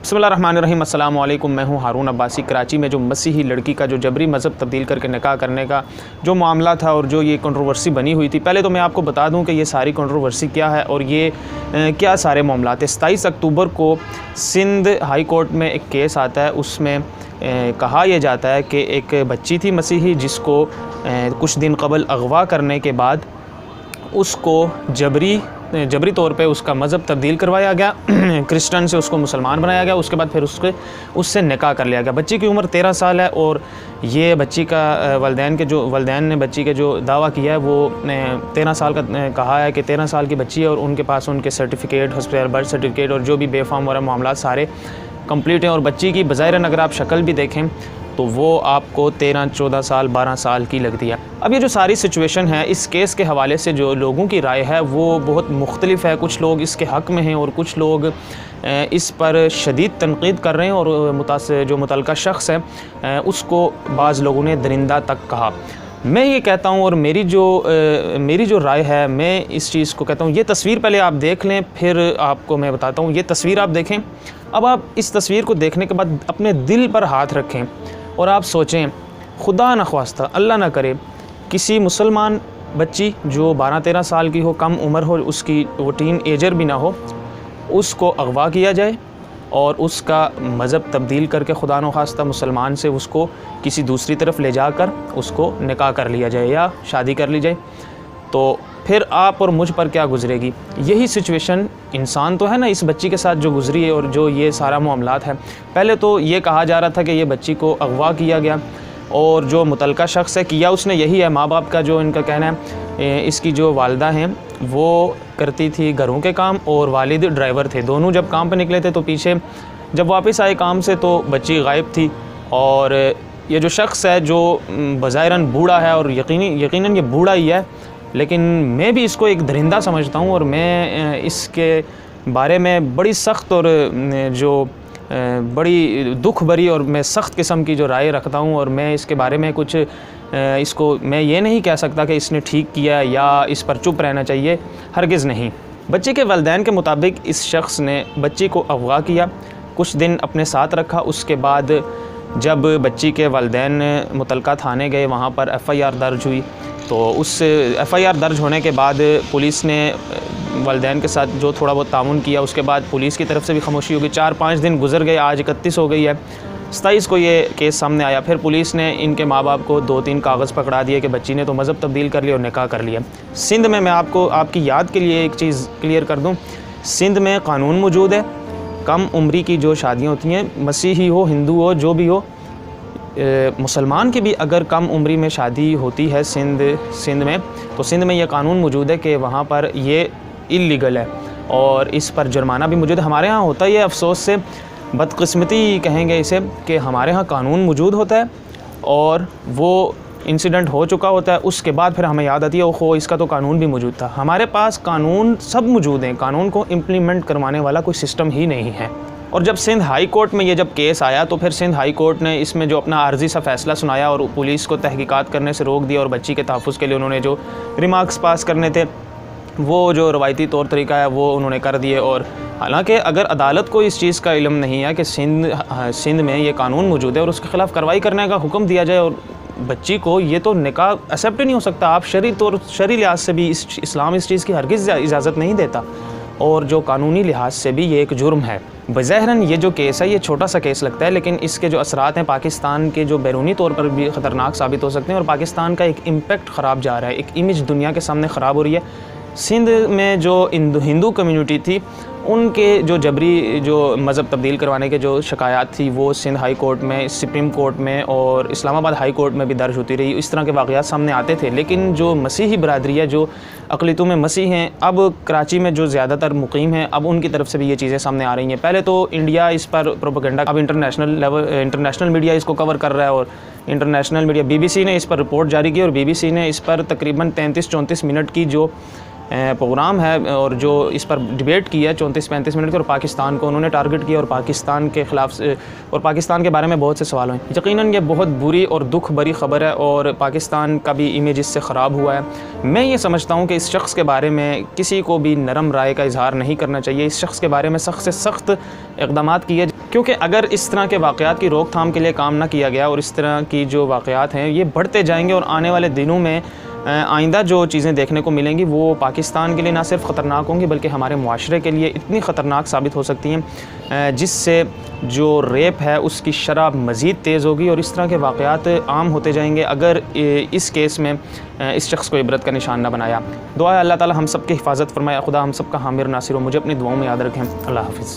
बिस्मिल्लाहिर्रहमानिर्रहीम। अस्सलाम वालेकुम। मैं हूं हारून अब्बासी। कराची में जो मसीही लड़की का जो जबरी मज़हब तब्दील करके निकाह करने का जो मामला था और जो ये कंट्रोवर्सी बनी हुई थी, पहले तो मैं आपको बता दूं कि ये सारी कंट्रोवर्सी क्या है और ये क्या सारे मामला थे। 27 अक्टूबर को सिंध हाई कोर्ट में एक केस आता है। उसमें कहा यह जाता है कि एक बच्ची थी मसीही जिसको कुछ दिन कबल अगवा करने के बाद उसको जबरी तौर पे उसका मज़हब तब्दील करवाया गया। क्रिश्चियन से उसको मुसलमान बनाया गया। उसके बाद फिर उससे निकाह कर लिया गया। बच्ची की उम्र 13 साल है और ये बच्ची का वालिदैन ने बच्ची के जो दावा किया है वो 13 साल का कहा है कि 13 साल की बच्ची है और उनके पास उनके सर्टिफिकेट, हॉस्पिटल बर्थ सर्टिफिकेट और जो भी बेफाम वाला मामला सारे कंप्लीट हैं। और बच्ची की बज़ाहिरन अगर आप शक्ल भी देखें तो वो आपको 13, 14 साल, 12 साल की लगती है। अब ये जो सारी सिचुएशन है, इस केस के हवाले से जो लोगों की राय है वो बहुत मुख्तलिफ है। कुछ लोग इसके हक़ में हैं और कुछ लोग इस पर शदीद तनकीद कर रहे हैं और जो मुतल्लिका शख्स है उसको बाज़ लोगों ने दरिंदा तक कहा। मैं ये कहता हूँ और मेरी जो राय है, मैं इस चीज़ को कहता हूँ, ये तस्वीर पहले आप देख लें फिर आपको मैं बताता हूँ। ये तस्वीर आप देखें। अब आप इस तस्वीर को देखने के बाद अपने दिल पर हाथ रखें और आप सोचें, खुदा न ख्वास्ता, अल्लाह ना करे, किसी मुसलमान बच्ची जो 12-13 साल की हो, कम उम्र हो, उसकी वो टीन एजर भी ना हो, उसको अगवा किया जाए और उसका मज़हब तब्दील करके खुदा न ख्वास्ता मुसलमान से उसको किसी दूसरी तरफ ले जाकर उसको निकाह कर लिया जाए या शादी कर ली जाए। तो फिर आप और मुझ पर क्या गुजरेगी? यही सिचुएशन इंसान तो है ना इस बच्ची के साथ जो गुजरी है और जो ये सारा मामलात है। पहले तो ये कहा जा रहा था कि ये बच्ची को अगवा किया गया और जो मुतल्लिका शख्स है किया उसने यही है। माँ बाप का जो इनका कहना है, इसकी जो वालिदा हैं वो करती थी घरों के काम और वालिद ड्राइवर थे। दोनों जब काम पर निकले थे तो पीछे जब वापस आए काम से तो बच्ची गायब थी। और ये जो शख्स है जो बज़ाहिरन बूढ़ा है और यकीनन ये बूढ़ा ही है, लेकिन मैं भी इसको एक दरिंदा समझता हूँ और मैं इसके बारे में बड़ी सख्त और जो बड़ी दुख भरी और मैं सख्त किस्म की जो राय रखता हूँ। और मैं इसके बारे में कुछ इसको मैं ये नहीं कह सकता कि इसने ठीक किया या इस पर चुप रहना चाहिए, हरगिज़ नहीं। बच्चे के वालिदैन के मुताबिक इस शख्स ने बच्ची को अगवा किया, कुछ दिन अपने साथ रखा। उसके बाद जब बच्ची के वालिदैन मुतल्लिका थाने गए, वहाँ पर FIR दर्ज हुई। तो उस FIR दर्ज होने के बाद पुलिस ने वालिदैन के साथ जो थोड़ा बहुत ताउन किया, उसके बाद पुलिस की तरफ से भी खामोशी हो गई। 4-5 दिन गुजर गए, आज 31 हो गई है, 27 को ये केस सामने आया। फिर पुलिस ने इनके माँ बाप को 2-3 कागज़ पकड़ा दिए कि बच्ची ने तो मज़हब तब्दील कर लिया और निकाह कर लिया। सिंध में मैं आपको आपकी याद के लिए एक चीज़ क्लियर कर दूँ, सिंध में कानून मौजूद है। कम उम्री की जो शादियाँ होती हैं, मसीही हो, हिंदू हो, जो भी हो, मुसलमान की भी अगर कम उम्री में शादी होती है सिंध में, तो सिंध में ये कानून मौजूद है कि वहाँ पर ये इल्लीगल है और इस पर जुर्माना भी मौजूद है। हमारे यहाँ होता है ये, अफसोस से, बदकिस्मती कहेंगे इसे, कि हमारे यहाँ कानून मौजूद होता है और वो इंसिडेंट हो चुका होता है। उसके बाद फिर हमें याद आती है, ओहो इसका तो कानून भी मौजूद था। हमारे पास कानून सब मौजूद हैं, कानून को इम्प्लीमेंट करवाने वाला कोई सिस्टम ही नहीं है। और जब सिंध हाई कोर्ट में ये जब केस आया तो फिर सिंध हाई कोर्ट ने इसमें जो अपना आर्जी सा फ़ैसला सुनाया और पुलिस को तहकीकात करने से रोक दिया और बच्ची के तहफ़्फ़ुज़ के लिए उन्होंने जो रिमार्क्स पास करने थे वो जो रवायती तौर तरीका है वो उन्होंने कर दिए। और हालांकि अगर अदालत को इस चीज़ का इल्म नहीं है कि सिंध में ये कानून मौजूद है और उसके ख़िलाफ़ कार्रवाई करने का हुक्म दिया जाए और बच्ची को, ये तो निकाह एक्सेप्ट ही नहीं हो सकता। आप शरई लिहाज से भी इस्लाम इस चीज़ की हरगिज़ इजाज़त नहीं देता और जो कानूनी लिहाज से भी ये एक जुर्म है। बज़ाहिरन ये जो केस है ये छोटा सा केस लगता है, लेकिन इसके जो असरात हैं पाकिस्तान के जो बैरूनी तौर पर भी ख़तरनाक साबित हो सकते हैं और पाकिस्तान का एक इम्पेक्ट ख़राब जा रहा है, एक इमेज दुनिया के सामने ख़राब हो रही है। सिंध में जो हिंदू कम्युनिटी थी उनके जो जबरी जो मज़हब तब्दील करवाने के जो शिकायत थी वो सिंध हाई कोर्ट में, सुप्रीम कोर्ट में और इस्लामाबाद हाई कोर्ट में भी दर्ज होती रही। इस तरह के वाक़यात सामने आते थे। लेकिन जो मसीही बरादरी है, जो अक़लियतों में मसीह हैं, अब कराची में जो ज़्यादातर मुकीम हैं, अब उनकी तरफ से भी ये चीज़ें सामने आ रही हैं। पहले तो इंडिया इस पर प्रोपेगेंडा, अब इंटरनेशनल मीडिया इसको कवर कर रहा है और इंटरनेशनल मीडिया BBC ने इस पर रिपोर्ट जारी की और BBC ने इस पर तकरीबन 33-34 मिनट की जो प्रोग्राम है और जो इस पर डिबेट की है 34-35 मिनट की, और पाकिस्तान को उन्होंने टारगेट किया और पाकिस्तान के ख़िलाफ़ और पाकिस्तान के बारे में बहुत से सवाल हुए। यकीनन ये बहुत बुरी और दुख भरी ख़बर है और पाकिस्तान का भी इमेज इससे ख़राब हुआ है। मैं ये समझता हूँ कि इस शख्स के बारे में किसी को भी नरम राय का इजहार नहीं करना चाहिए। इस शख्स के बारे में सख्त से सख्त इक़दामात किए, क्योंकि अगर इस तरह के वाक़यात की रोकथाम के लिए काम ना किया गया और इस तरह की जो वाक़यात हैं ये बढ़ते जाएंगे और आने वाले दिनों में आइंदा जो चीज़ें देखने को मिलेंगी वो पाकिस्तान के लिए ना सिर्फ ख़तरनाक होंगी बल्कि हमारे मुआशरे के लिए इतनी ख़तरनाक साबित हो सकती हैं जिससे जो रेप है उसकी शरह मज़ीद तेज़ होगी और इस तरह के वाक़यात आम होते जाएंगे अगर इस केस में इस शख्स को इबरत का निशान ना बनाया। दुआ है अल्लाह ताला हम सब की हिफाजत फरमाए, खुदा हम सब का हामिर नासिर हो। मुझे अपनी दुआओं में याद रखें। अल्लाह हाफ़िज़।